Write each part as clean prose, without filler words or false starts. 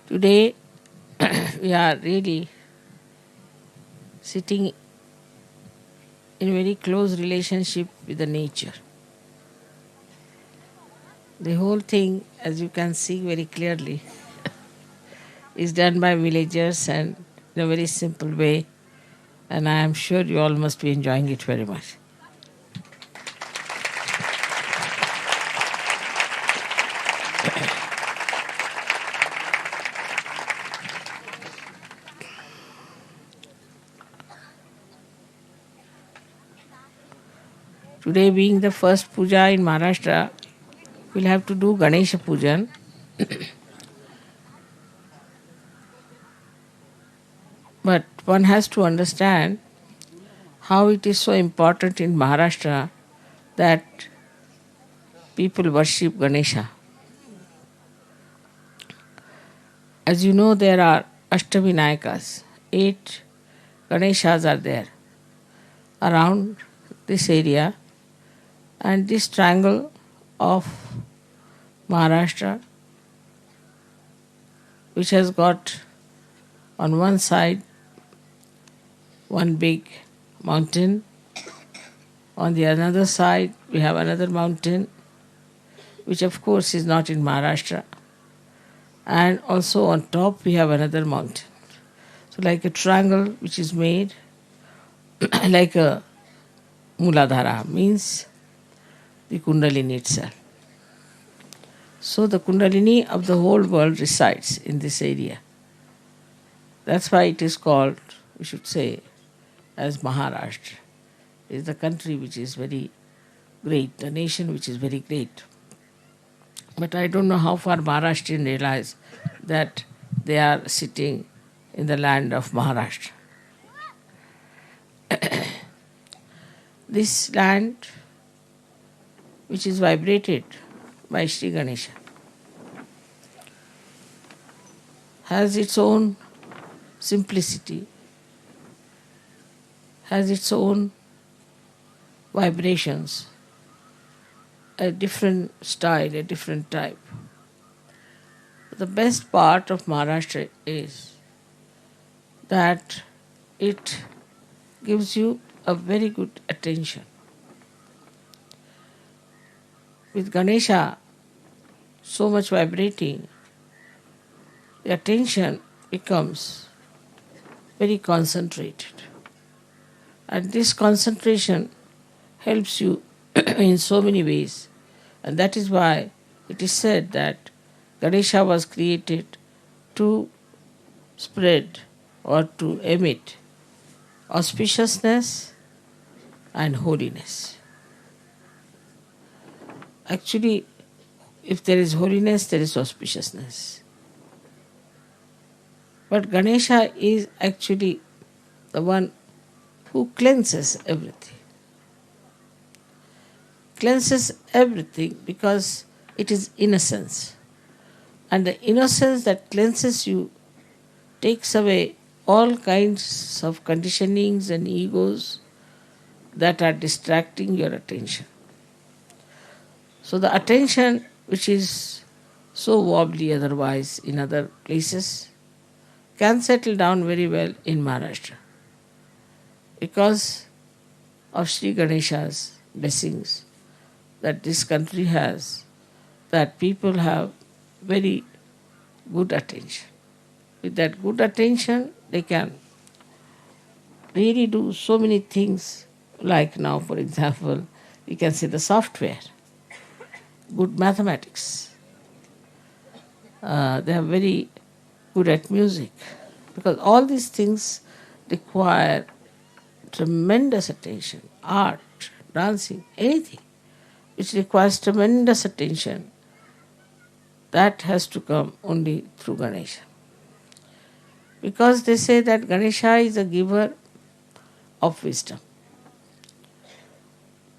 Today, we are really sitting in very close relationship with the nature. The whole thing, as you can see very clearly, is done by villagers and in a very simple way, and I am sure you all must be enjoying it very much. Today, being the first puja in Maharashtra, we'll have to do Ganesha Pujan. But one has to understand how it is so important in Maharashtra that people worship Ganesha. As you know, there are Ashtavinayakas. 8 Ganeshas are there around this area, and this triangle of Maharashtra, which has got on one side one big mountain, on the other side we have another mountain, which of course is not in Maharashtra, and also on top we have another mountain. So, like a triangle which is made like a Muladhara, means the Kundalini itself. So, the Kundalini of the whole world resides in this area. That's why it is called, we should say, as Maharashtra. It is the country which is very great, the nation which is very great. But I don't know how far Maharashtrians realize that they are sitting in the land of Maharashtra. This land, which is vibrated by Shri Ganesha, has its own simplicity, has its own vibrations, a different style, a different type. The best part of Maharashtra is that it gives you a very good attention. With Ganesha so much vibrating, the attention becomes very concentrated. And this concentration helps you in so many ways. And that is why it is said that Ganesha was created to spread or to emit auspiciousness and holiness. Actually, if there is holiness, there is auspiciousness. But Ganesha is actually the one who cleanses everything. Cleanses everything because it is innocence. And the innocence that cleanses you takes away all kinds of conditionings and egos that are distracting your attention. So the attention which is so wobbly otherwise in other places can settle down very well in Maharashtra because of Sri Ganesha's blessings that this country has, that people have very good attention. With that good attention, they can really do so many things, like now, for example, we can say the software, good mathematics. They are very good at music because all these things require tremendous attention, art, dancing, anything which requires tremendous attention, that has to come only through Ganesha. Because they say that Ganesha is a giver of wisdom.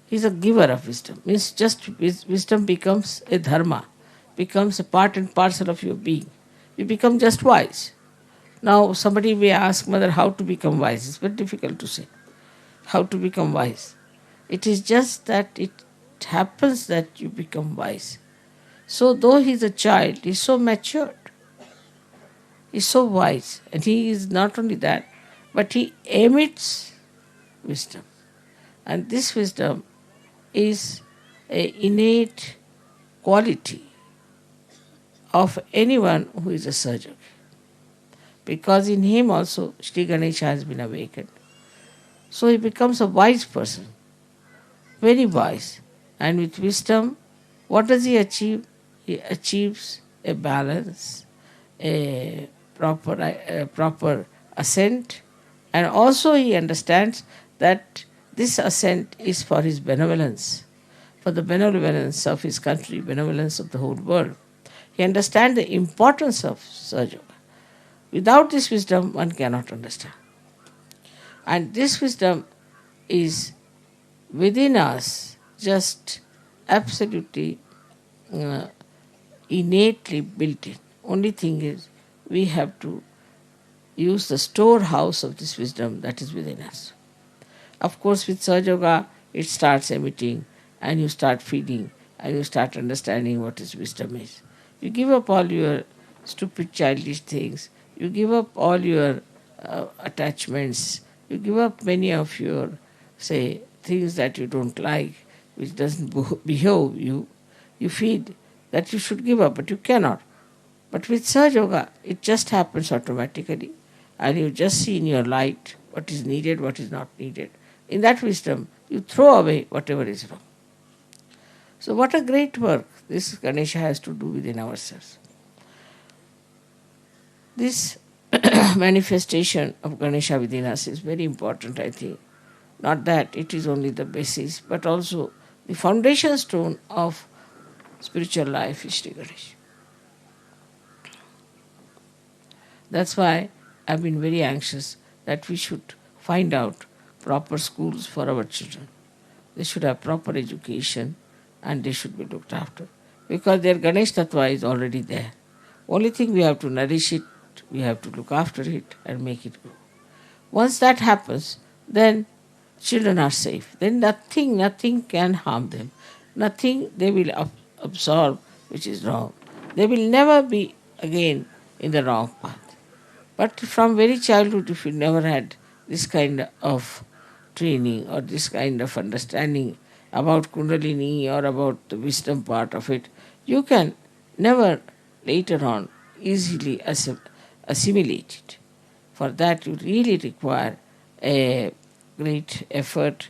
He is a giver of wisdom. Means just wisdom becomes a dharma, becomes a part and parcel of your being. You become just wise. Now somebody may ask, Mother, how to become wise? It's very difficult to say. How to become wise? It is just that it happens that you become wise. So though he is a child, he is so matured. He's so wise. And he is not only that, but he emits wisdom. And this wisdom is an innate quality of anyone who is a surgeon. Because in him also Shri Ganesha has been awakened. So he becomes a wise person, very wise. And with wisdom, what does he achieve? He achieves a balance, a proper ascent, and also he understands that this ascent is for his benevolence, for the benevolence of his country, benevolence of the whole world. He understands the importance of Sahaja. Without this wisdom, one cannot understand. And this wisdom is within us, just absolutely innately built in. Only thing is, we have to use the storehouse of this wisdom that is within us. Of course, with Sahaja Yoga, it starts emitting, and you start feeling, and you start understanding what is wisdom is. You give up all your stupid childish things. You give up all your attachments. You give up many of your, say, things that you don't like, which doesn't behove you. You feel that you should give up, but you cannot. But with Sahaja Yoga, it just happens automatically, and you just see in your light what is needed, what is not needed. In that wisdom, you throw away whatever is wrong. So what a great work this Ganesha has to do within ourselves. This manifestation of Ganesha within us is very important, I think. Not that it is only the basis, but also the foundation stone of spiritual life is Shri Ganesh. That's why I've been very anxious that we should find out proper schools for our children. They should have proper education and they should be looked after. Because their Ganesh Tattva is already there. Only thing we have to nourish it, we have to look after it and make it grow. Once that happens, then children are safe. Then nothing can harm them. Nothing they will absorb which is wrong. They will never be again in the wrong path. But from very childhood, if you never had this kind of training or this kind of understanding about Kundalini or about the wisdom part of it, you can never later on easily assimilate it. For that, you really require a great effort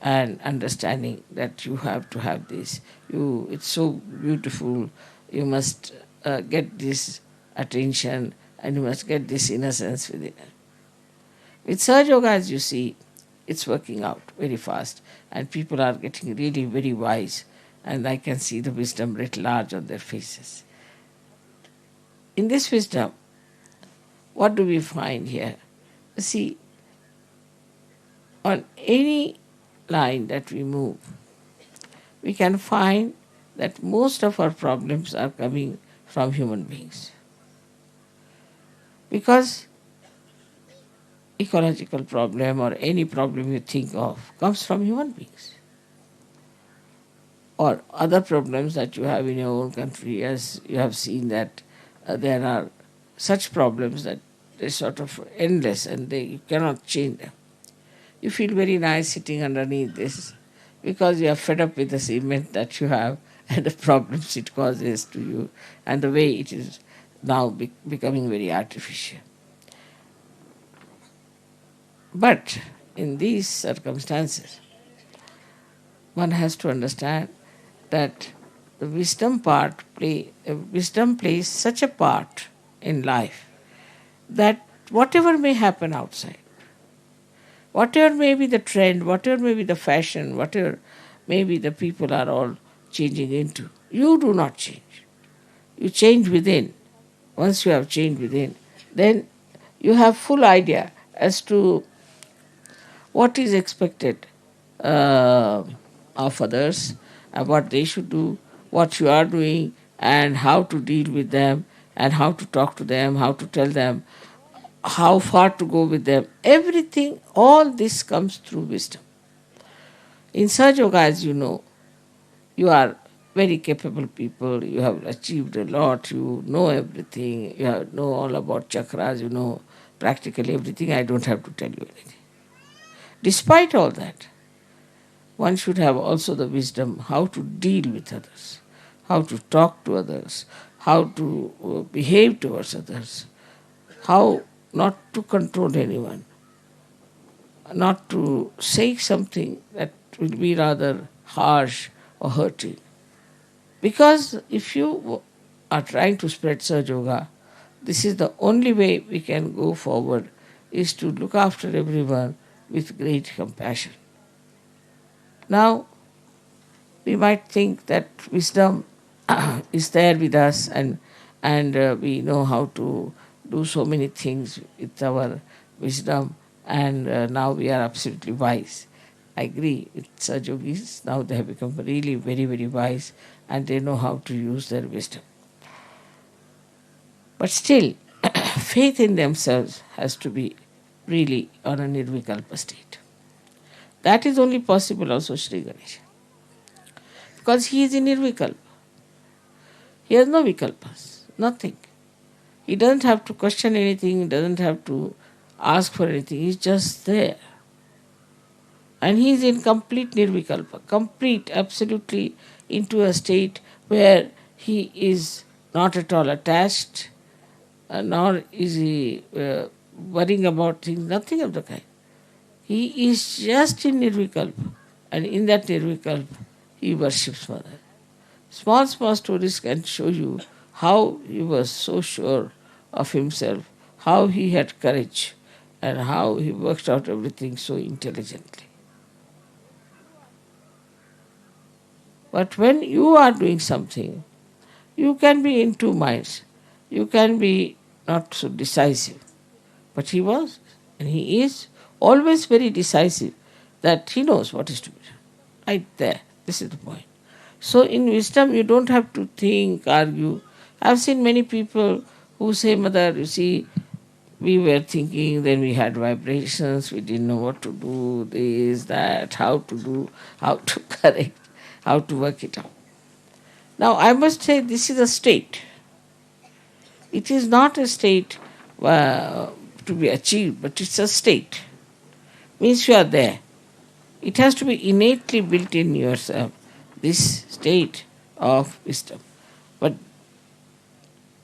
and understanding that you have to have this. It's so beautiful. You must get this attention and you must get this innocence within it. With Sahaja Yoga, as you see, it's working out very fast and people are getting really very wise and I can see the wisdom writ large on their faces. In this wisdom, what do we find here? See, on any line that we move, we can find that most of our problems are coming from human beings. Because ecological problem or any problem you think of comes from human beings. Or other problems that you have in your own country, as you have seen that there are such problems that they're sort of endless and you cannot change them. You feel very nice sitting underneath this because you are fed up with the cement that you have and the problems it causes to you and the way it is now becoming very artificial. But in these circumstances, one has to understand that the wisdom plays such a part in life that whatever may happen outside, whatever may be the trend, whatever may be the fashion, whatever maybe the people are all changing into, you do not change. You change within. Once you have changed within, then you have full idea as to what is expected of others, and what they should do, what you are doing, and how to deal with them, and how to talk to them, how to tell them, how far to go with them. Everything, all this comes through wisdom. In Sahaja Yoga, as you know, you are very capable people, you have achieved a lot, you know everything, know all about chakras, you know practically everything, I don't have to tell you anything. Despite all that, one should have also the wisdom how to deal with others, how to talk to others, how to behave towards others, how not to control anyone, not to say something that will be rather harsh or hurting. Because if you are trying to spread Sahaja Yoga, this is the only way we can go forward, is to look after everyone with great compassion. Now, we might think that wisdom is there with us, and we know how to do so many things with our wisdom, and now we are absolutely wise. I agree with Sahaja Yogis. Now they have become really very, very wise, and they know how to use their wisdom. But still, faith in themselves has to be really on a nirvikalpa state. That is only possible also Shri Ganesh. Because he is in nirvikalpa. He has no vikalpas, nothing. He doesn't have to question anything, he doesn't have to ask for anything, he's just there. And he is in complete nirvikalpa, complete, absolutely into a state where he is not at all attached, nor is he worrying about things, nothing of the kind. He is just in nirvikalpa, and in that nirvikalpa, he worships Mother. Small, small stories can show you how he was so sure of himself, how he had courage, and how he worked out everything so intelligently. But when you are doing something, you can be in two minds. You can be not so decisive. But he was, and he is always very decisive, that he knows what is to be done. Right there. This is the point. So in wisdom, you don't have to think, argue. I've seen many people who say, Mother, you see, we were thinking, then we had vibrations, we didn't know what to do, this, that, how to do, how to correct, how to work it out. Now, I must say, this is a state. It is not a state to be achieved, but it's a state. Means you are there. It has to be innately built in yourself, this state of wisdom. But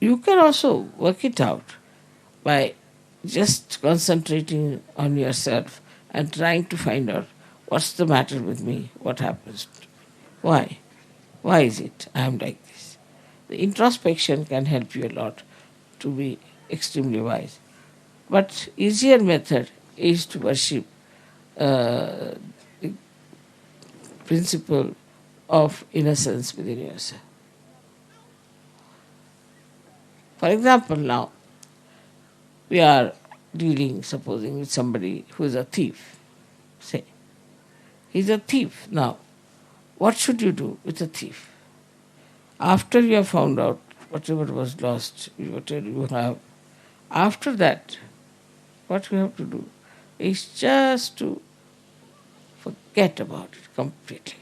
you can also work it out by just concentrating on yourself and trying to find out what's the matter with me, what happens to me, why? Why is it I am like this? The introspection can help you a lot to be extremely wise. But easier method is to worship the principle of innocence within yourself. For example, now we are dealing, supposing, with somebody who is a thief. Say, he's a thief. Now, what should you do with a thief? After you have found out whatever was lost, whatever you have, after that, what you have to do is just to forget about it completely.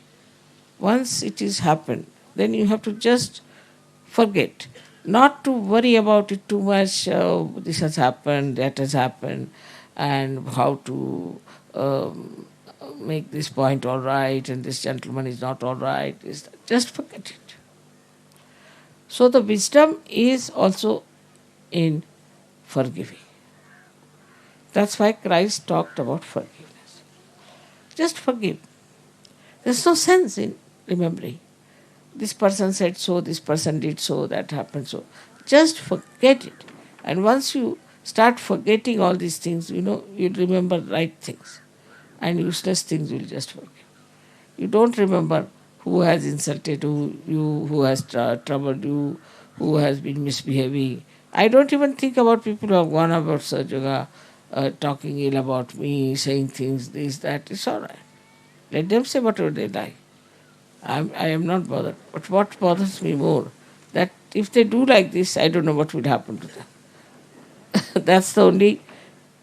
Once it is happened, then you have to just forget. Not to worry about it too much, this has happened, that has happened, and how to make this point all right, and this gentleman is not all right. Just forget it. So the wisdom is also in forgiving. That's why Christ talked about forgiveness. Just forgive. There's no sense in remembering. This person said so, this person did so, that happened so. Just forget it. And once you start forgetting all these things, you'll remember right things. And useless things you'll just forget. You don't remember who has insulted you, who has troubled you, who has been misbehaving. I don't even think about people who have gone about Sahaja Yoga, talking ill about me, saying things, this, that. It's all right. Let them say whatever they like. I am not bothered. But what bothers me more, that if they do like this, I don't know what will happen to them. That's the only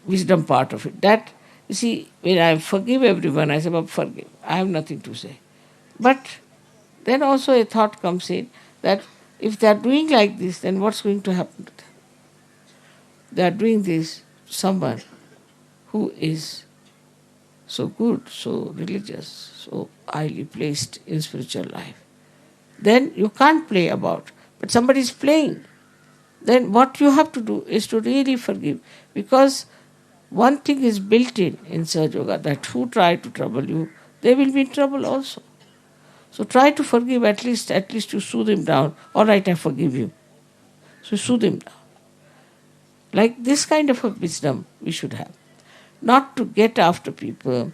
wisdom part of it. That, you see, when I forgive everyone, I say, well, forgive. I have nothing to say. But Then also a thought comes in that if they are doing like this, then what's going to happen to them? They are doing this to someone who is so good, so religious, so highly placed in spiritual life. Then you can't play about. But somebody is playing. Then what you have to do is to really forgive. Because one thing is built in Sahaja Yoga, that who try to trouble you, they will be in trouble also. So try to forgive, at least you soothe him down. All right, I forgive you. So soothe him down. Like this kind of a wisdom we should have. Not to get after people,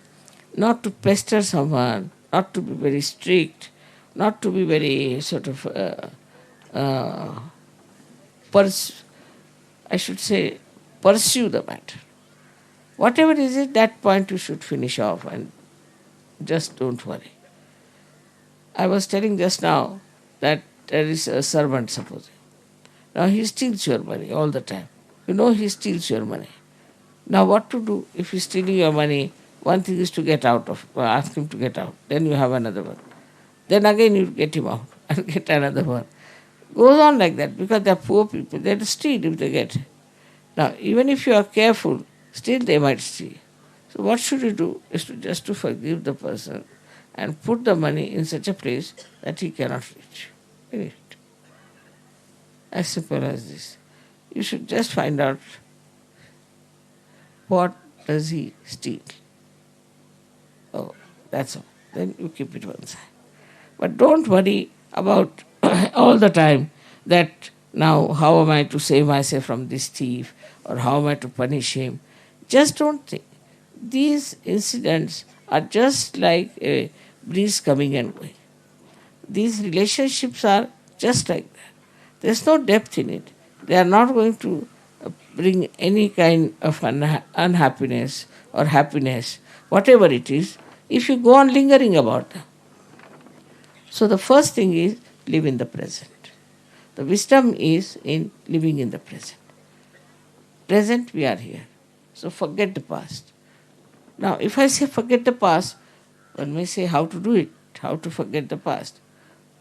not to pester someone, not to be very strict, not to be very sort of, uh, I should say, pursue the matter. Whatever is it, that point you should finish off and just don't worry. I was telling just now that there is a servant, supposing. Now he steals your money all the time. You know he steals your money. Now what to do if he's stealing your money? One thing is to get out of, ask him to get out. Then you have another one. Then again you get him out and get another one. Goes on like that because they're poor people. They'll steal if they get. Now even if you are careful, still they might steal. So what should you do is to just to forgive the person and put the money in such a place that he cannot reach. Finished. As simple as this. You should just find out what does he steal. Oh, that's all. Then you keep it one side. But don't worry about all the time that now how am I to save myself from this thief or how am I to punish him. Just don't think. These incidents are just like a breeze coming and going. These relationships are just like that. There's no depth in it. They are not going to bring any kind of unhappiness or happiness, whatever it is, if you go on lingering about them. So the first thing is live in the present. The wisdom is in living in the present. Present, we are here. So forget the past. Now, if I say forget the past, one may say how to do it, how to forget the past.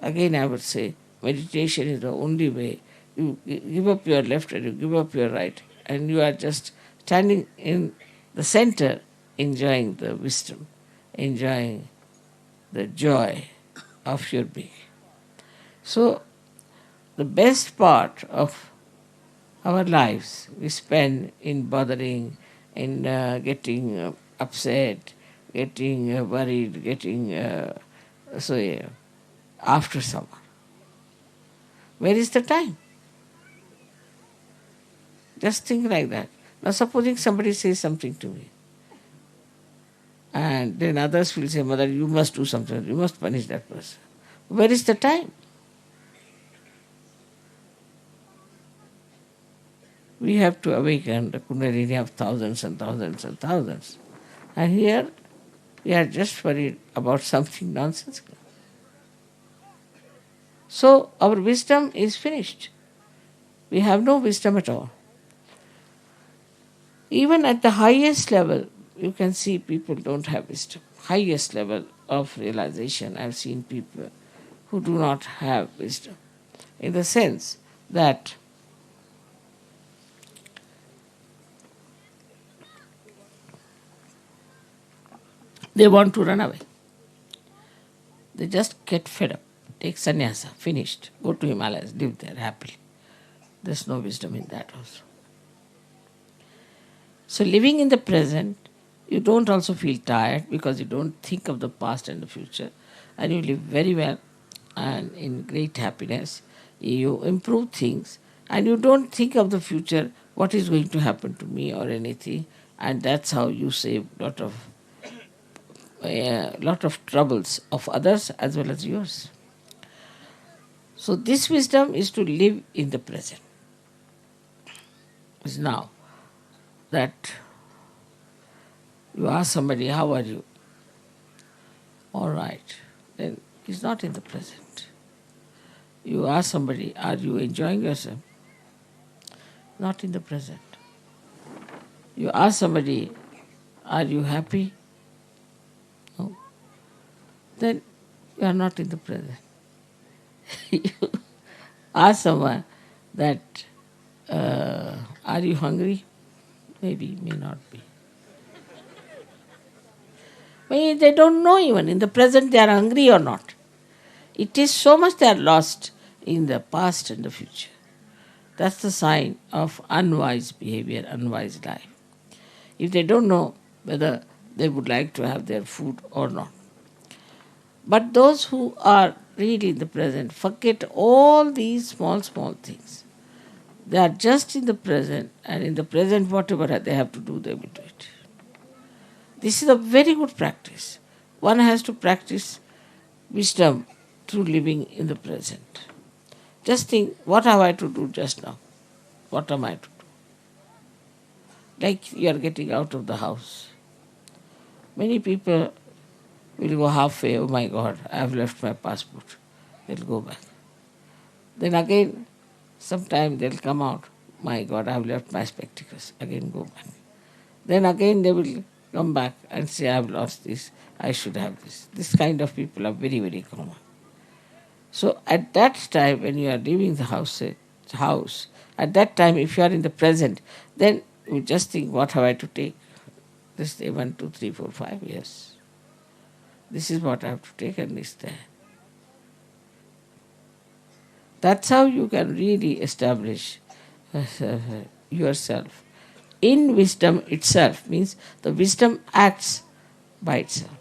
Again, I would say meditation is the only way. You give up your left and you give up your right, and you are just standing in the center, enjoying the wisdom, enjoying the joy of your being. So, the best part of our lives we spend in bothering, in getting upset, getting worried, getting after someone. Where is the time? Just think like that. Now supposing somebody says something to me, and then others will say, Mother, you must do something, you must punish that person. Where is the time? We have to awaken the Kundalini of thousands and thousands and thousands. And here we are just worried about something nonsensical. So our wisdom is finished. We have no wisdom at all. Even at the highest level, you can see people don't have wisdom. Highest level of realization, I've seen people who do not have wisdom. In the sense that they want to run away. They just get fed up. Take sannyasa, finished. Go to Himalayas, live there happily. There's no wisdom in that also. So living in the present, you don't also feel tired because you don't think of the past and the future. And you live very well and in great happiness. You improve things and you don't think of the future, what is going to happen to me or anything. And that's how you save a lot of troubles of others as well as yours. So this wisdom is to live in the present. Is now that you ask somebody, how are you? All right. Then he's not in the present. You ask somebody, are you enjoying yourself? Not in the present. You ask somebody, are you happy? No. Then you are not in the present. You ask someone that, are you hungry? Maybe, may not be. Maybe they don't know even in the present they are hungry or not. It is so much they are lost in the past and the future. That's the sign of unwise behavior, unwise life. If they don't know whether they would like to have their food or not. But those who are really in the present forget all these small, small things. They are just in the present, and in the present, whatever they have to do, they will do it. This is a very good practice. One has to practice wisdom through living in the present. Just think, what have I to do just now? What am I to do? Like you are getting out of the house. Many people will go halfway, oh my God, I have left my passport. They'll go back. Then again, sometime they'll come out, my God, I have left my spectacles. Again go back. Then again they will come back and say, I have lost this, I should have this. This kind of people are very, very common. So at that time when you are leaving the house, at that time if you are in the present, then you just think, what have I to take? This day 1, 2, 3, 4, 5 years. This is what I have to take and this there. That's how you can really establish yourself in wisdom itself. Means the wisdom acts by itself.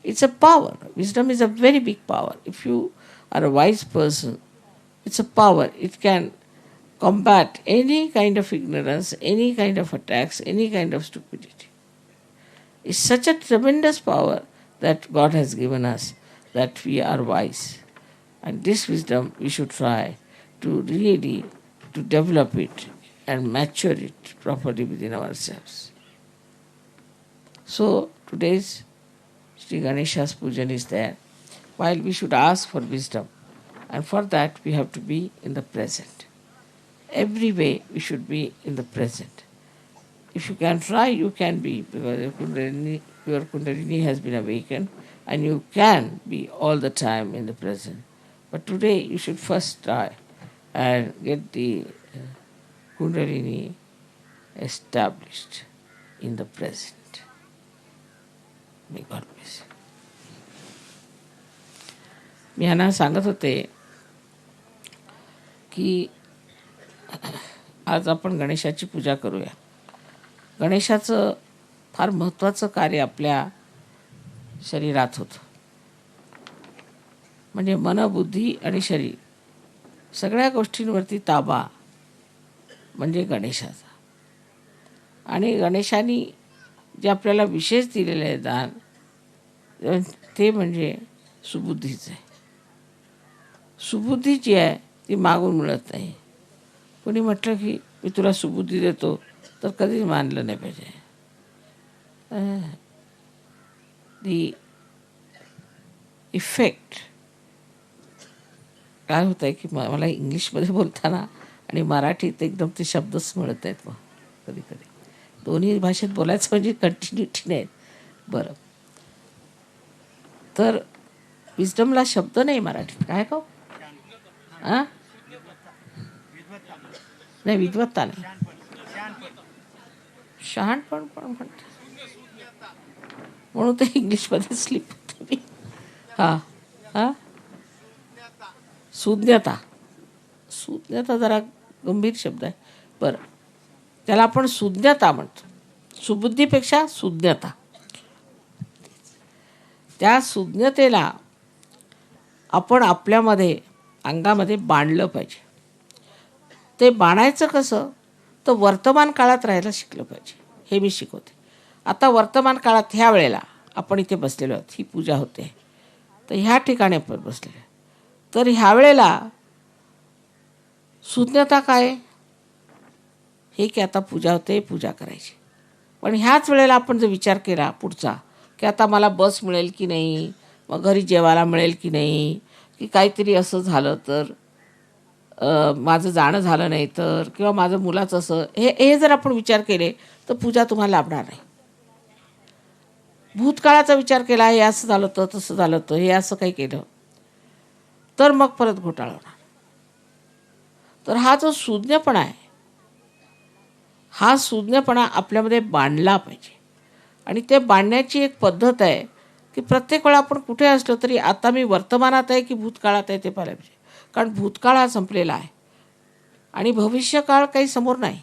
It's a power. Wisdom is a very big power. If you are a wise person, it's a power. It can combat any kind of ignorance, any kind of attacks, any kind of stupidity. It's such a tremendous power that God has given us, that we are wise. And this wisdom we should try to really to develop it and mature it properly within ourselves. So today's Shri Ganesha's Pujan is there. While we should ask for wisdom, and for that we have to be in the present. Every way we should be in the present. If you can try, you can be, because your Kundalini has been awakened and you can be all the time in the present. But today you should first try and get the Kundalini established in the present. May God bless you. मी यांना सांगत होते की आज आपण गणेशाची पूजा करूया. गणेशाचं फार महत्त्वाचं कार्य आपल्या शरीरात होतं. म्हणजे मन, बुद्धी आणि शरीर सगळ्या गोष्टींवरती ताबा म्हणजे गणेशाचा. आणि गणेशाने जे आपल्याला विशेष दिलेलं आहे दान, ते म्हणजे सुबुद्धीचं आहे. सुबुद्धी जी आहे ती मागून मिळत नाही. कोणी म्हटलं की मी तुला सुबुद्धी देतो तर कधीच मानलं नाही पाहिजे. दी इफेक्ट काय होत आहे की मला इंग्लिशमध्ये बोलताना आणि मराठीत एकदम ते शब्दच मिळत आहेत. मग कधी कधी दोन्ही भाषेत बोलायचं म्हणजे कंटिन्युटी नाही. बरं, तर विजडमला शब्द नाही मराठीत. काय का हां नाही, विद्वत्ता नाही, शहाणपण पण म्हणतात, म्हणून ते इंग्लिशमध्ये स्लिप होतं मी. हां हां सुज्ञता. सुज्ञता जरा गंभीर शब्द आहे. बरं, त्याला आपण सुज्ञता म्हणतो. सुबुद्धीपेक्षा सुज्ञता. त्या सुज्ञतेला आपण आपल्यामध्ये अंगामध्ये बांधलं पाहिजे. ते बाणायचं कसं, तर वर्तमान काळात राहायला शिकलं पाहिजे. हे मी शिकवते. आता वर्तमान काळात ह्या वेळेला आपण इथे बसलेलो आहोत, ही पूजा होते, तर ह्या ठिकाणी आपण बसलेलो. तर ह्या वेळेला सुज्ञता काय, हे की आता पूजा होते, पूजा करायची. पण ह्याच वेळेला आपण जर विचार केला पुढचा, की आता मला बस मिळेल की नाही, मग घरी जेवायला मिळेल की नाही, की काहीतरी असं झालं तर माझं जाणं झालं नाही तर, किंवा माझं मुलाचं असं, हे जर आपण विचार केले तर पूजा तुम्हाला लाभणार नाही. भूतकाळाचा विचार केला, हे असं झालं तर, तसं झालं तर, हे असं काही केलं तर मग परत घोटाळा होणार. तर हा जो सुज्ञपणा आहे, हा सुज्ञपणा आपल्यामध्ये बांधला पाहिजे. आणि ते बांधण्याची एक पद्धत आहे की प्रत्येक वेळा आपण कुठे असलो तरी आता मी वर्तमानात आहे की भूतकाळात आहे ते पाहायला पाहिजे. कारण भूतकाळ हा संपलेला आहे आणि भविष्यकाळ काही समोर नाही.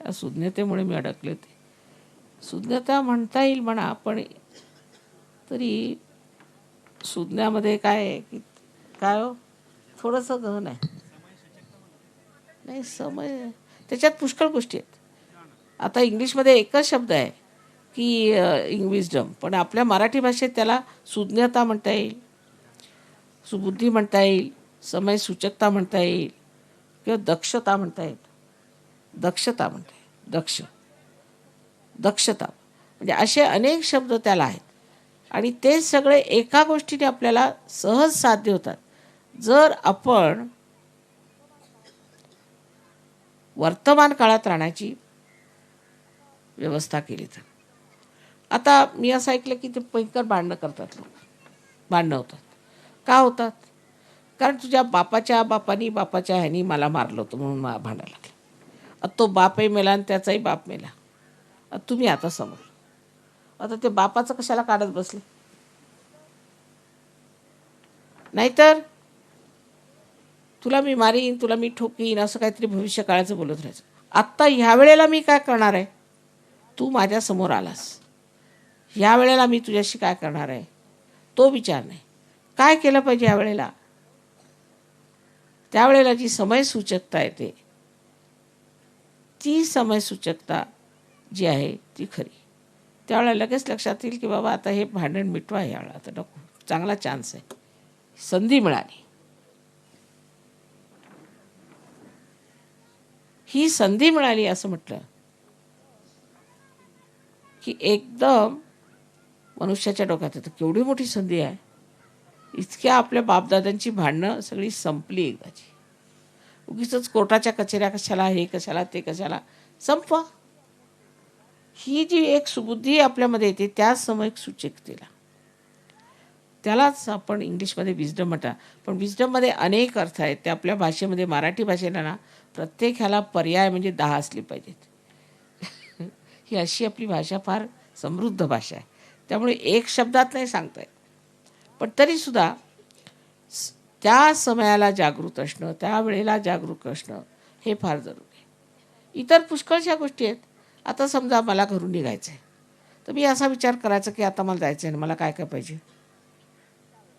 या सुज्ञतेमुळे मी अडकले होते. सुज्ञता म्हणता येईल म्हणा, पण तरी सुज्ञामध्ये काय आहे की काय हो, थोडंसं गहन आहे. नाही, समय त्याच्यात पुष्कळ गोष्टी आहेत. आता इंग्लिशमध्ये एकच शब्द आहे की विजडम, पण आपल्या मराठी भाषेत त्याला सुज्ञता म्हणता येईल, सुबुद्धी म्हणता येईल, समय सूचकता म्हणता येईल किंवा दक्षता म्हणता येईल. दक्षता म्हणता येईल, दक्षता म्हणजे असे अनेक शब्द त्याला आहेत. आणि ते सगळे एका गोष्टीने आपल्याला सहज साध्य होतात जर आपण वर्तमान काळात राहण्याची व्यवस्था केली तर. आता मी असं ऐकलं की ते भयंकर भांडणं करतात लोक. भांडणं होतात. का होतात? कारण तुझ्या बापाच्या ह्यानी मला मारलं होतं म्हणून मला भांडायला लागलं. आता तो बापही मेला आणि त्याचाही बाप मेला. आता तुम्ही आता समोर. आता ते बापाचं कशाला काढत बसले? नाहीतर तुला मी मारीन, तुला मी ठोकीन, असं काहीतरी भविष्य काळाचं बोलत राहायचं. आत्ता ह्या वेळेला मी काय करणार आहे? तू माझ्या समोर आलास, ह्या वेळेला मी तुझ्याशी काय करणार आहे तो विचार नाही. काय केलं पाहिजे ह्या वेळेला? त्यावेळेला जी समयसूचकता येते, ती समयसूचकता जी आहे ती खरी. त्यावेळेला लगेच लक्षात येईल की बाबा आता हे भांडण मिटवा, यावेळेला आता नको, चांगला चान्स आहे, संधी मिळाली. ही संधी मिळाली असं म्हटलं की एकदम मनुष्याच्या डोक्यात येतं केवढी मोठी संधी आहे. इतक्या आपल्या बापदादांची भांडणं सगळी संपली एकदाची. उगीच कोर्टाच्या कचेऱ्या कशाला, हे कशाला, ते कशाला, संपवा. ही जी एक सुबुद्धी आपल्यामध्ये येते त्या समयक सूचकतेला, त्यालाच आपण इंग्लिशमध्ये विजडम म्हणतात. पण विजडममध्ये अनेक अर्थ आहेत. ते आपल्या भाषेमध्ये, मराठी भाषेला ना, प्रत्येक ह्याला पर्याय म्हणजे 10 असले पाहिजेत. ही अशी आपली भाषा फार समृद्ध भाषा आहे. त्यामुळे एक शब्दात नाही सांगता येत. पण तरीसुद्धा त्या समयाला जागृत असणं, त्या वेळेला जागरूक असणं हे फार जरुरी आहे. इतर पुष्कळशा गोष्टी आहेत. आता समजा मला घरून निघायचं आहे, तर मी असा विचार करायचा की आता मला जायचं आहे, मला काय काय पाहिजे,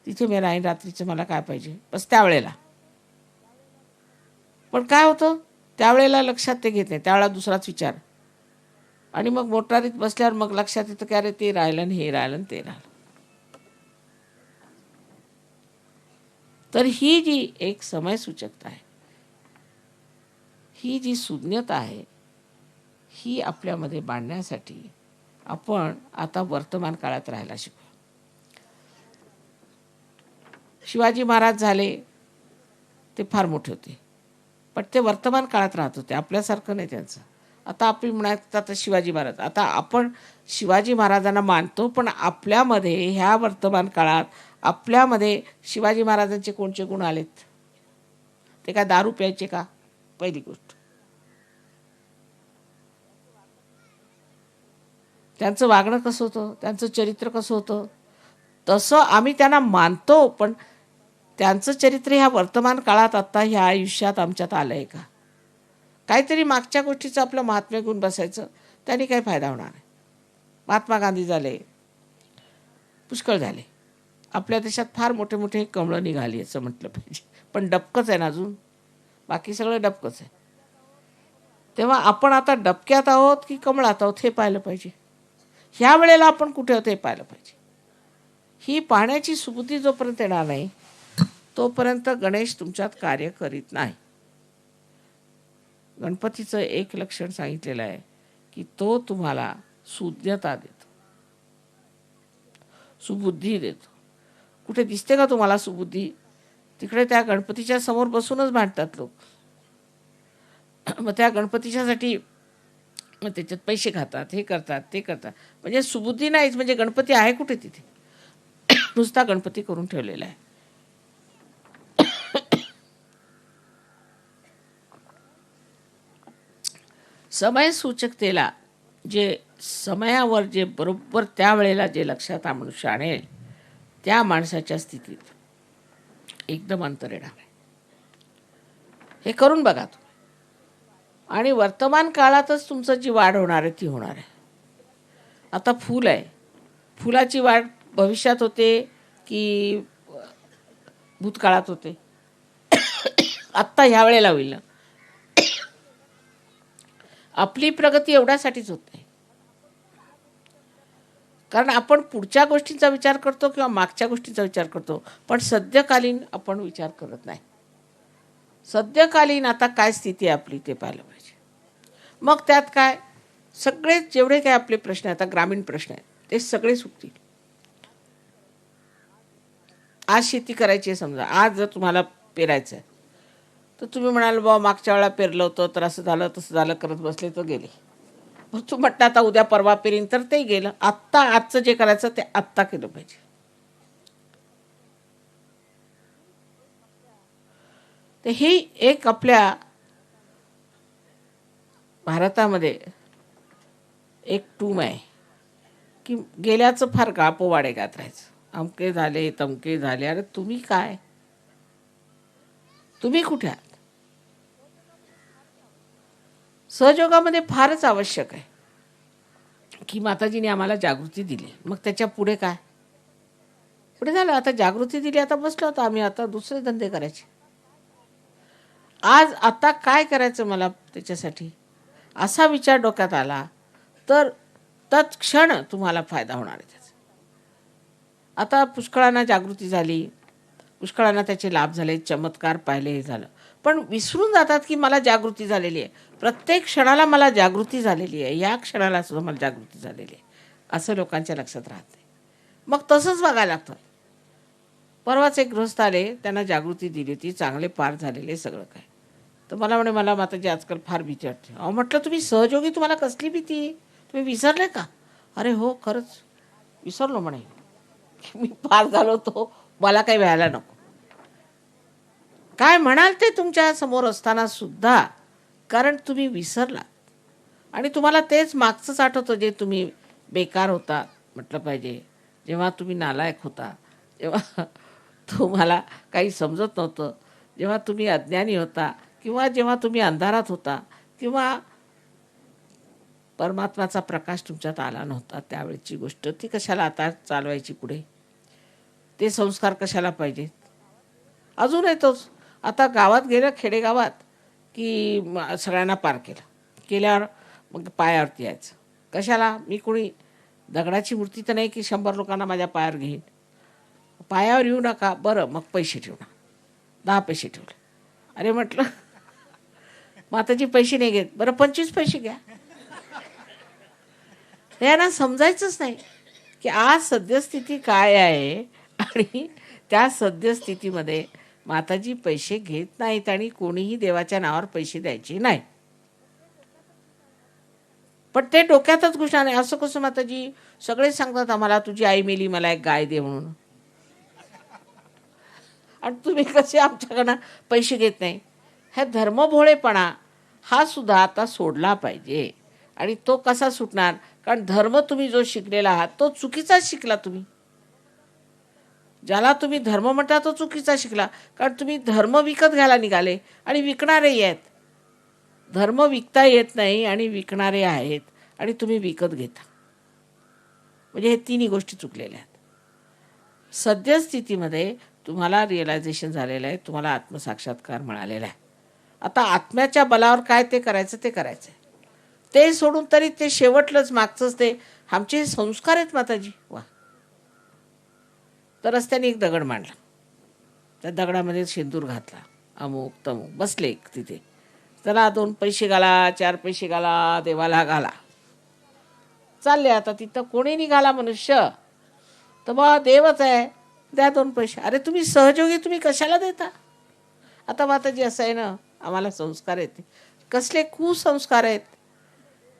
तिथे मी राहीन रात्रीचं, मला काय पाहिजे, बस त्यावेळेला. पण काय होतं, त्यावेळेला लक्षात ते घेत नाही, त्यावेळेला दुसराच विचार. आणि मग मोटारीत बसल्यावर मग लक्षात येतं की अरे ते राहिलं आणि हे राहिलं आणि ते राहिलं. तर ही जी एक समयसूचकता आहे, ही जी सुज्ञता आहे, ही आपल्यामध्ये बांधण्यासाठी आपण आता वर्तमान काळात राहायला शिकू. शिवाजी महाराज झाले ते फार मोठे होते, पण ते वर्तमान काळात राहत होते, आपल्यासारखं नाही त्यांचं. आता आपण म्हणत आता शिवाजी महाराज, आता आपण शिवाजी महाराजांना मानतो, पण आपल्यामध्ये ह्या वर्तमान काळात आपल्यामध्ये शिवाजी महाराजांचे कोणते गुण आलेत? ते काय दारू प्यायचे का? पहिली गोष्ट. त्यांचं वागणं कसं होतं, त्यांचं चरित्र कसं होतं, तसं आम्ही त्यांना मानतो, पण त्यांचं चरित्र ह्या वर्तमान काळात आत्ता ह्या आयुष्यात आमच्यात आलं आहे का? काहीतरी मागच्या गोष्टीचं आपलं महात्म्य गुण बसायचं, त्यांनी काही फायदा होणार नाही. महात्मा गांधी झाले, पुष्कळ झाले. आपल्या देशात फार मोठे मोठे कमळं निघाली असं म्हटलं पाहिजे, पण डबकंच आहे ना अजून, बाकी सगळं डबकंच आहे. तेव्हा आपण आता डबक्यात आहोत की कमळात आहोत हे पाहिलं पाहिजे. ह्या वेळेला आपण कुठे आहोत हे पाहिलं पाहिजे. ही पाहण्याची सुबुद्धी जोपर्यंत येणार नाही तोपर्यंत गणेश तुमच्यात कार्य करीत नाही. गणपतीचं एक लक्षण सांगितलेलं आहे की तो तुम्हाला सुज्ञता देतो, सुबुद्धी देतो. कुठे दिसते का तुम्हाला सुबुद्धी? तिकडे त्या गणपतीच्या समोर बसूनच भांडतात लोक. मग त्या गणपतीच्यासाठी मग त्याच्यात पैसे खातात, हे करतात, ते करतात. म्हणजे सुबुद्धी नाहीच, म्हणजे गणपती आहे कुठे तिथे? नुसता गणपती करून ठेवलेला आहे. समय सूचकतेला जे समयावर जे बरोबर त्यावेळेला जे लक्षात मनुष्य आणेल त्या माणसाच्या स्थितीत एकदम अंतर येणार आहे. हे करून बघा तुम्ही. आणि वर्तमान काळातच तुमचं जी वाढ होणार आहे ती होणार आहे. आता फूल आहे, फुलाची वाढ भविष्यात होते की भूतकाळात होते? आत्ता ह्या वेळेला होईल ना. आपली प्रगती एवढ्यासाठीच होत नाही, कारण आपण पुढच्या गोष्टींचा विचार करतो किंवा मागच्या गोष्टींचा विचार करतो, पण सद्यकालीन आपण विचार करत नाही. सद्यकालीन आता काय स्थिती आहे आपली ते पाहिलं पाहिजे. मग त्यात काय सगळे जेवढे काय आपले प्रश्न आहेत, आता ग्रामीण प्रश्न आहेत ते सगळे सुटतील. आज शेती करायची आहे समजा, आज जर तुम्हाला पेरायचं आहे तर तुम्ही म्हणाल बाबा मागच्या वेळा पेरलं होतं तर असं झालं तसं झालं करत बसले तर गेले. मग तू म्हटलं आता उद्या परवा पेरीन तर ते गेलं. आत्ता आजचं जे करायचं ते आत्ता केलं पाहिजे. तर ही एक आपल्या भारतामध्ये एक टूम आहे की गेल्याचं फार गापोवाडे गात राहायचं. अमके झाले तमके झाले. अरे तुम्ही काय, तुम्ही कुठे आहात? सहयोगामध्ये फारच आवश्यक आहे की माताजीने आम्हाला जागृती दिली. मग त्याच्या पुढे काय? पुढे झालं आता जागृती दिली, आता बसलो होतो आम्ही, आता दुसरे धंदे करायचे. आज आता काय करायचं मला त्याच्यासाठी असा विचार डोक्यात आला तर तत्क्षण तुम्हाला फायदा होणार आहे त्याचा. आता पुष्कळांना जागृती झाली, पुष्कळांना त्याचे लाभ झाले, चमत्कार पाहिले, हे झालं. पण विसरून जातात की मला जागृती झालेली आहे. प्रत्येक क्षणाला मला जागृती झालेली आहे, या क्षणाला सुद्धा मला जागृती झालेली आहे असं लोकांच्या लक्षात राहते. मग तसंच बघायला लागतं. परवाच एक गृहस्थ आले, त्यांना जागृती दिली होती, चांगले पार झालेले सगळं काय. तर मला म्हणे मला माताजी आजकाल फार भीती वाटते. अहो म्हटलं तुम्ही सहयोगी, तुम्हाला कसली भीती? तुम्ही विसरले का? अरे हो खरंच विसरलो म्हणे, मी पार झालो तो मला काही व्हायला नको. काय म्हणाल ते तुमच्या समोर असताना सुद्धा, कारण तुम्ही विसरलात आणि तुम्हाला तेच मागचंच आठवतं जे तुम्ही बेकार होता म्हटलं पाहिजे, जेव्हा तुम्ही नालायक होता, जेव्हा तुम्हाला काही समजत नव्हतं, जेव्हा तुम्ही अज्ञानी होता किंवा जेव्हा तुम्ही अंधारात होता किंवा परमात्माचा प्रकाश तुमच्यात आला नव्हता, त्यावेळची गोष्ट ती कशाला आता चालवायची पुढे? ते संस्कार कशाला पाहिजेत? अजून येतोच. आता गावात गेलं, खेडेगावात की सगळ्यांना पार केल्यावर मग पायावरती यायचं. कशाला? मी कोणी दगडाची मूर्ती तर नाही की 100 लोकांना माझ्या पायावर घेईन. पायावर येऊ नका, बरं मग पैसे ठेवणार, 10 पैसे ठेवले. अरे म्हटलं माताजी पैसे नाही घेत, बरं 25 पैसे घ्या. यांना समजायचंच नाही की आज सद्यस्थिती काय आहे आणि त्या सद्यस्थितीमध्ये माताजी पैसे घेत नाहीत आणि कोणीही देवाच्या नावावर पैसे द्यायचे नाही. पण ते डोक्यातच घुसणार नाही. असं कसं माताजी? सगळे सांगतात आम्हाला तुझी आई मेली, मला एक गाय दे म्हणून, आणि तुम्ही कसे आमच्याकडनं पैसे घेत नाही? ह्या धर्मभोळेपणा हा सुद्धा आता सोडला पाहिजे. आणि तो कसा सुटणार? कारण धर्म तुम्ही जो शिकलेला आहात तो चुकीचाच शिकला. तुम्ही ज्याला तुम्ही धर्म म्हणता तो चुकीचा शिकला, कारण तुम्ही धर्म विकत घ्यायला निघाले आणि विकणारेही आहेत. धर्म विकता येत नाही आणि विकणारे आहेत आणि तुम्ही विकत घेता. म्हणजे हे तिन्ही गोष्टी चुकलेल्या आहेत. सद्यस्थितीमध्ये तुम्हाला रिअलायझेशन झालेलं आहे, तुम्हाला आत्मसाक्षात्कार मिळालेला आहे. आता आत्म्याच्या बलावर काय ते करायचं ते करायचं आहे. ते सोडून तरी ते शेवटलंच मागचंच ते आमचे संस्कार आहेत माताजी. वा. तर रस्त्याने एक दगड मांडला, त्या दगडामध्ये शेंदूर घातला, अमुक तमुक बसले तिथे. चला 2 पैसे घाला, 4 पैसे घाला, देवाला घाला, चालले. आता तिथं कोणी निघाला मनुष्य तर बा देवच आहे, द्या 2 पैसे. अरे तुम्ही सहयोगी, तुम्ही कशाला देता? आता माताजी असं आहे ना, आम्हाला संस्कार आहेत, कसले कुसंस्कार आहेत.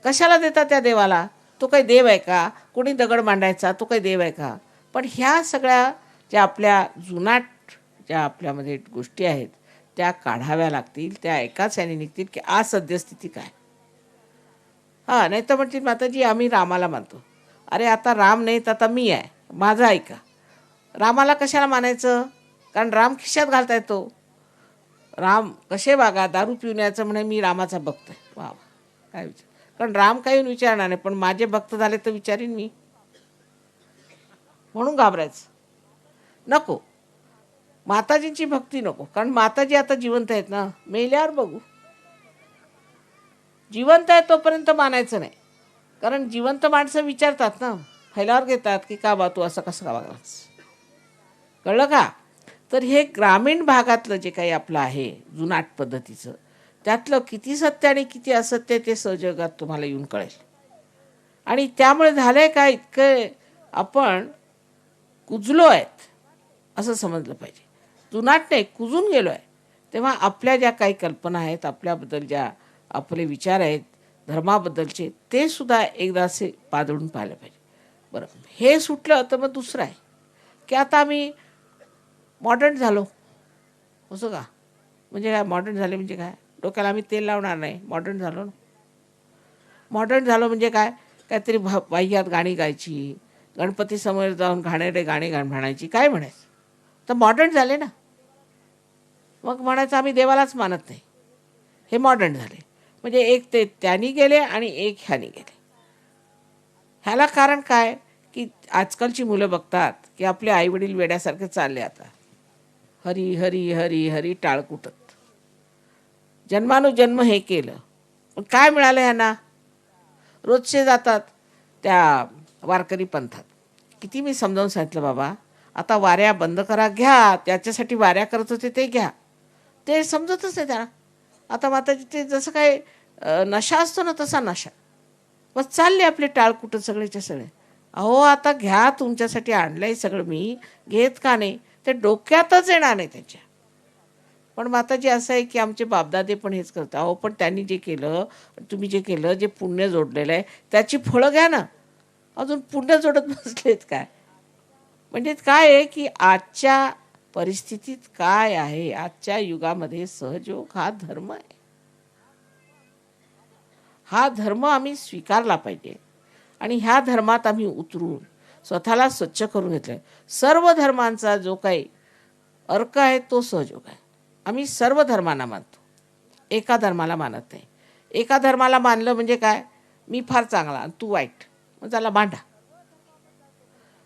कशाला देता त्या देवाला? तो काही देव आहे का? कोणी दगड मांडायचा तो काही देव आहे का? पण ह्या सगळ्या ज्या आपल्या जुनाट ज्या आपल्यामध्ये गोष्टी आहेत त्या काढाव्या लागतील. त्या एकाच याने निघतील की आज सद्यस्थिती काय. हां, नाही तर म्हणतील माताजी आम्ही रामाला मानतो. अरे आता राम नाही तर आता मी आहे, माझं ऐका. रामाला कशाला मानायचं? कारण राम खिशात घालता येतो. राम कसे वागा, दारू पिऊन यायचं म्हणे मी रामाचा भक्त आहे. वा वा, काय विचार. कारण राम काही विचारणार नाही, पण माझे भक्त झाले तर विचारीन मी. म्हणून घाबरायचं नको. माताजींची भक्ती नको, कारण माताजी आता जिवंत आहेत ना, मेल्यावर बघू. जिवंत आहे तोपर्यंत मानायचं नाही. कारण जिवंत माणसं विचारतात ना, फैलावर घेतात की का बा तू असं कसं का वागलास. कळलं का? तर हे ग्रामीण भागातलं जे काही आपलं आहे जुनाट पद्धतीचं, त्यातलं किती सत्य आणि किती असत्य ते सहजगात तुम्हाला येऊन कळेल. आणि त्यामुळे झालंय काय, इतकं आपण कुजलो आहेत असं समजलं पाहिजे. जुनाट नाही, कुजून गेलो आहे. तेव्हा आपल्या ज्या काही कल्पना आहेत, आपल्याबद्दल ज्या आपले विचार आहेत धर्माबद्दलचे, ते सुद्धा एकदा असे पादळून पाहायला पाहिजे. बरं, हे सुटलं तर मग दुसरं आहे की आता आम्ही मॉडर्न झालो. असं का? म्हणजे काय मॉडर्न झाले म्हणजे काय? डोक्याला आम्ही तेल लावणार नाही, मॉडर्न झालो ना. मॉडर्न झालो म्हणजे काय? काहीतरी वाह्यात गाणी गायची, गणपतीसमोर जाऊन घाणेरडे गाणी म्हणायची, काय म्हणायचं? तर मॉडर्न झाले ना. मग म्हणायचं आम्ही देवालाच मानत नाही, हे मॉडर्न झाले. म्हणजे एक ते त्यांनी गेले आणि एक ह्यानी गेले. ह्याला कारण काय, की आजकालची मुलं बघतात की आपले आईवडील वेड्यासारखे चालले आता. हरी हरी हरी हरी टाळकुटत जन्मानुजन्म हे केलं, पण काय मिळालं ह्यांना? रोजचे जातात त्या वारकरी पंथात. किती मी समजावून सांगितलं बाबा, आता वाऱ्या बंद करा, घ्या त्याच्यासाठी वाऱ्या करत होते ते घ्या. ते समजतच नाही त्यांना. आता माताजी ते जसं काय नशा असतो ना तसा नशा. बस चालले आपले टाळकुटं सगळेच्या सगळे. अहो आता घ्या, तुमच्यासाठी आणलंय सगळं मी, घेत का नाही? ते डोक्यातच येणार नाही त्यांच्या. पण माताजी असं आहे की आमचे बापदादे पण हेच करतात. अहो पण त्यांनी जे केलं, तुम्ही जे केलं, जे पुण्य जोडलेलं आहे त्याची फळं घ्या ना. अजून पुण्य जोडत बसलेत काय? म्हणजे काय आहे की आजच्या परिस्थितीत काय आहे, आजच्या युगामध्ये सहयोग हा धर्म आहे. हा धर्म आम्ही स्वीकारला पाहिजे आणि ह्या धर्मात आम्ही उतरून स्वतःला स्वच्छ करून घेतलंय. सर्व धर्मांचा जो काही अर्क आहे तो सहयोग आहे. आम्ही सर्व धर्मांना मानतो, एका धर्माला मानत नाही. एका धर्माला मानलं म्हणजे काय, मी फार चांगला आणि तू वाईट, मग त्याला भांडा.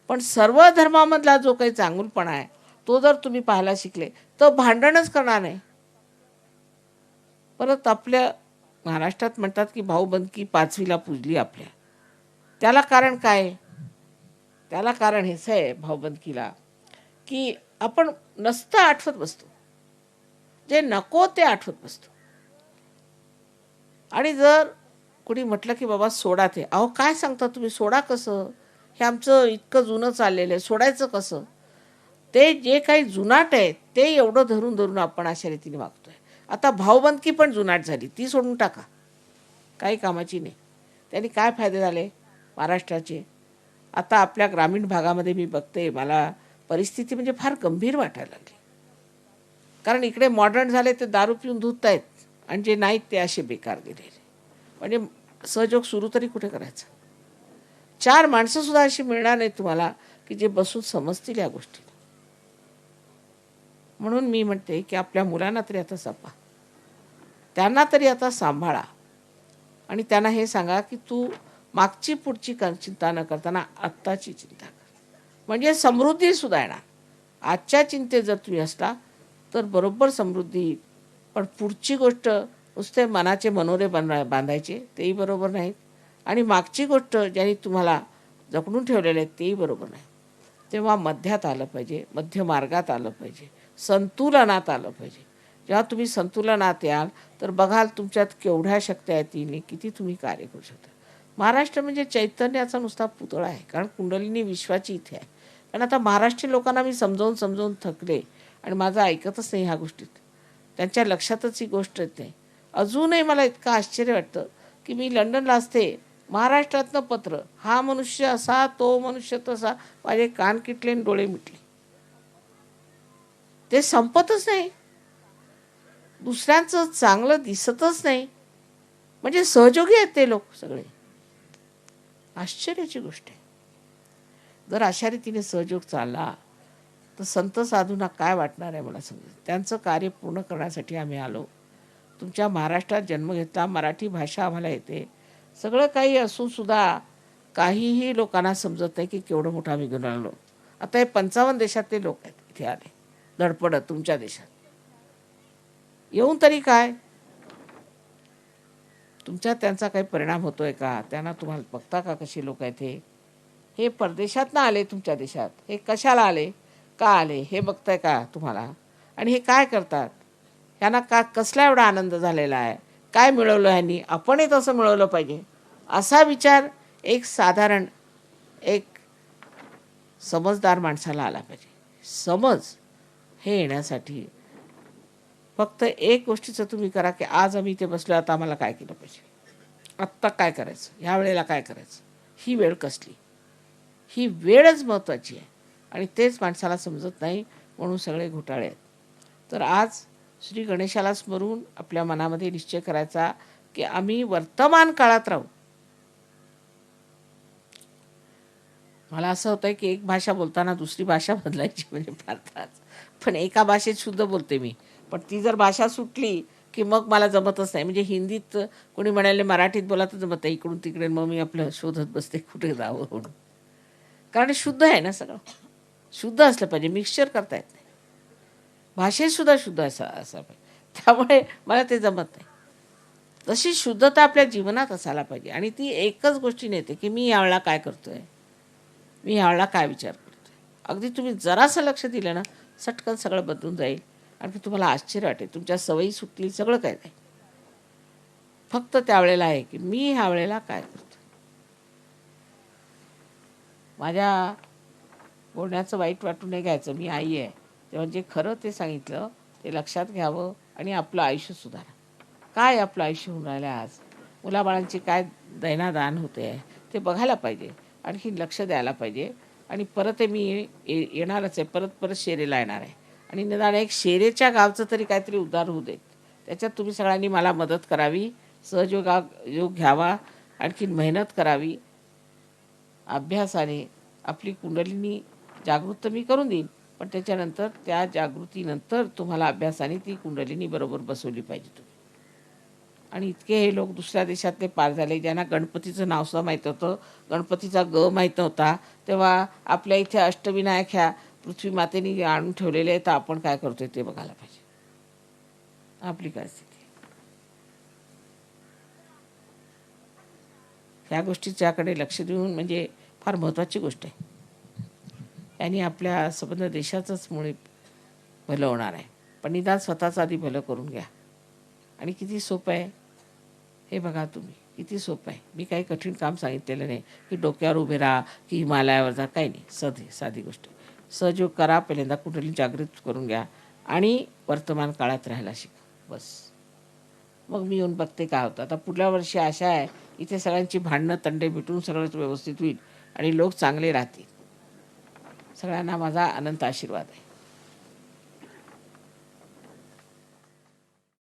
पण सर्व धर्मामधला जो काही चांगुलपणा आहे तो जर तुम्ही पाहायला शिकले तर भांडणच करणार नाही. परत आपल्या महाराष्ट्रात म्हणतात की भाऊबंदकी पाचवीला पूजली आपल्या. त्याला कारण काय? त्याला कारण हेच आहे भाऊबंदकीला, की आपण नसतं आठवत बसतो, जे नको ते आठवत बसतो. आणि जर कुणी म्हटलं की बाबा सोडा ते, अहो काय सांगता तुम्ही, सोडा कसं? हे आमचं इतकं जुनं चाललेलं आहे, सोडायचं कसं? ते जे काही जुनाट आहे ते एवढं धरून धरून आपण अशा रीतीने वागतोय. आता भाऊबंदकी पण जुनाट झाली, ती सोडून टाका, काही कामाची नाही. त्यांनी काय फायदे झाले महाराष्ट्राचे? आता आपल्या ग्रामीण भागामध्ये मी बघते, मला परिस्थिती म्हणजे फार गंभीर वाटायला लागली. कारण इकडे मॉडर्न झाले ते दारू पिऊन धुत आहेत आणि जे नाहीत ते असे बेकार गेलेले. म्हणजे सहयोग सुरू तरी कुठे करायचा? चार माणसं सुद्धा अशी मिळणार नाहीत तुम्हाला की जे बसून समजतील या गोष्टी. म्हणून मी म्हणते की आपल्या मुलांना तरी आता जपा, त्यांना तरी आता सांभाळा आणि त्यांना हे सांगा की तू मागची पुढची चिंता न करताना आत्ताची चिंता कर, म्हणजे समृद्धी सुद्धा येणार. आजच्या चिंतेत जर तुम्ही असला तर बरोबर समृद्धी येईल. पण पुढची गोष्ट नुसते मनाचे मनोरे बांधायचे तेही बरोबर नाहीत आणि मागची गोष्ट ज्यांनी तुम्हाला जखडून ठेवलेले आहेत तेही बरोबर नाही. तेव्हा मध्यात आलं पाहिजे, मध्य मार्गात आलं पाहिजे, संतुलनात आलं पाहिजे. जेव्हा तुम्ही संतुलनात याल तर बघाल तुमच्यात केवढ्या शक्ती आहेत, तिने किती तुम्ही कार्य करू शकता. महाराष्ट्र म्हणजे चैतन्याचा नुसता पुतळा आहे, कारण कुंडलिनी विश्वाची इथे आहे. कारण आता महाराष्ट्रीय लोकांना मी समजावून समजावून थकले आणि माझं ऐकतच नाही ह्या गोष्टीत. त्यांच्या लक्षातच ही गोष्ट येत नाही. अजूनही मला इतकं आश्चर्य वाटतं की मी लंडनला असते, महाराष्ट्रातनं पत्र, हा मनुष्य असा, तो मनुष्य तसा, माझे कान किटले आणि डोळे मिटले. ते संपतच नाही, दुसऱ्यांचं चांगलं दिसतच नाही. म्हणजे सहयोगी आहेत ते लोक सगळे. आश्चर्याची गोष्ट आहे. जर अशा रीतीने सहयोग चालला तर संत साधूंना काय वाटणार आहे मला समजेल. त्यांचं कार्य पूर्ण करण्यासाठी आम्ही आलो. तुमच्या महाराष्ट्रात जन्म घेतला, मराठी भाषा आम्हाला येते, सगळं काही असून सुद्धा काहीही लोकांना समजत नाही की केवढं मोठं आम्ही घेऊन आलो. आता हे 55 देशातले लोक आहेत इथे आले धडपडत तुमच्या देशात येऊन. तरी काय तुमच्यात त्यांचा काही परिणाम होतोय का? त्यांना तुम्हाला बघता का कशी लोक आहेत हे परदेशात ना आले तुमच्या देशात, हे कशाला आले, का आले हे बघताय का तुम्हाला? आणि हे काय करतात, ह्यांना का कसला एवढा आनंद झालेला आहे, काय मिळवलं ह्यांनी, आपणही तसं मिळवलं पाहिजे असा विचार एक साधारण एक समजदार माणसाला आला पाहिजे. समज हे येण्यासाठी फक्त एक गोष्टीचं तुम्ही करा की आज आम्ही इथे बसलो, आता आम्हाला काय केलं पाहिजे, आत्ता काय करायचं, ह्या वेळेला काय करायचं, ही वेळ कसली, ही वेळच महत्त्वाची आहे. आणि तेच माणसाला समजत नाही म्हणून सगळे घोटाळे आहेत. तर आज श्री गणेशाला स्मरून आपल्या मनामध्ये निश्चय करायचा की आम्ही वर्तमान काळात राहू. मला असं होतं की एक भाषा बोलताना दुसरी भाषा बदलायची म्हणजे फार. पण एका भाषेत शुद्ध बोलते मी, पण ती जर भाषा सुटली की मग मला जमतच नाही. म्हणजे हिंदीत कोणी म्हणाले मराठीत बोला तर जमत आहे, इकडून तिकडे मग मी आपलं शोधत बसते कुठे जावं म्हणून. कारण शुद्ध आहे ना सगळं, शुद्ध असलं पाहिजे, मिक्सचर करता येत नाही. भाषेत सुद्धा शुद्ध असं पाहिजे, त्यामुळे मला ते जमत नाही. तशी शुद्धता आपल्या जीवनात असायला पाहिजे. आणि ती एकच गोष्टीने येते की मी यावेळेला काय करतोय, मी यावेळेला काय विचार करतोय. अगदी तुम्ही जरासं लक्ष दिलं ना सटकन सगळं बदलून जाईल. आणि तुम्हाला आश्चर्य वाटेल, तुमच्या सवयी सुटली, सगळं काय नाही. फक्त त्यावेळेला आहे की मी ह्या वेळेला काय करतो. माझ्या बोलण्याचं वाईट वाटून नाही घ्यायचं, मी आई आहे तेव्हा जे खरं ते सांगितलं ते लक्षात घ्यावं आणि आपलं आयुष्य सुधारा. काय आपलं आयुष्य होऊन राहिलं आज, मुलाबाळांची काय दैनादान होते आहे ते बघायला पाहिजे, आणखी लक्ष द्यायला पाहिजे. आणि परत मी येणारच आहे, परत परत शेरेला येणार आहे. आणि निदान एक शेरेच्या गावचं तरी काहीतरी उद्धार होऊ देत, त्याच्यात तुम्ही सगळ्यांनी मला मदत करावी, योग घ्यावा, आणखीन मेहनत करावी. अभ्यासाने आपली कुंडलिनी जागृत मी करून देईन, पण त्याच्यानंतर त्या जागृतीनंतर तुम्हाला अभ्यासाने ती कुंडलिनी बरोबर बसवली पाहिजे तुम्ही. आणि इतके हे लोक दुसऱ्या देशातले पार झाले ज्यांना गणपतीचं नावसुद्धा माहीत होतं, गणपतीचा ग माहीत नव्हता, तेव्हा आपल्या इथे अष्टविनायक ह्या पृथ्वी मातेने आणून ठेवलेले आहे, तर आपण काय करतोय ते बघायला पाहिजे आपली काय स्थिती. ह्या गोष्टीच्याकडे लक्ष देऊन म्हणजे फार महत्त्वाची गोष्ट आहे. यांनी आपल्या संबंध देशाचंच मुळे भलं होणार आहे. पण निदान स्वतःचं आधी भलं करून घ्या. आणि किती सोपं आहे हे बघा तुम्ही, किती सोपं आहे. मी काही कठीण काम सांगितलेलं नाही की डोक्यावर उभे राहा की हिमालयावर जा, काही नाही, साधी गोष्ट. सहयोग करा, पहिल्यांदा कुठली जागृत करून घ्या आणि वर्तमान काळात राहायला शिका, बस. मग मी येऊन बघते काय होतं. आता पुढल्या वर्षी आशा आहे इथे सगळ्यांची भांडणं तंडे मिटून सगळंच व्यवस्थित होईल आणि लोक चांगले राहतील. सगळ्यांना माझा अनंत आशीर्वाद आहे.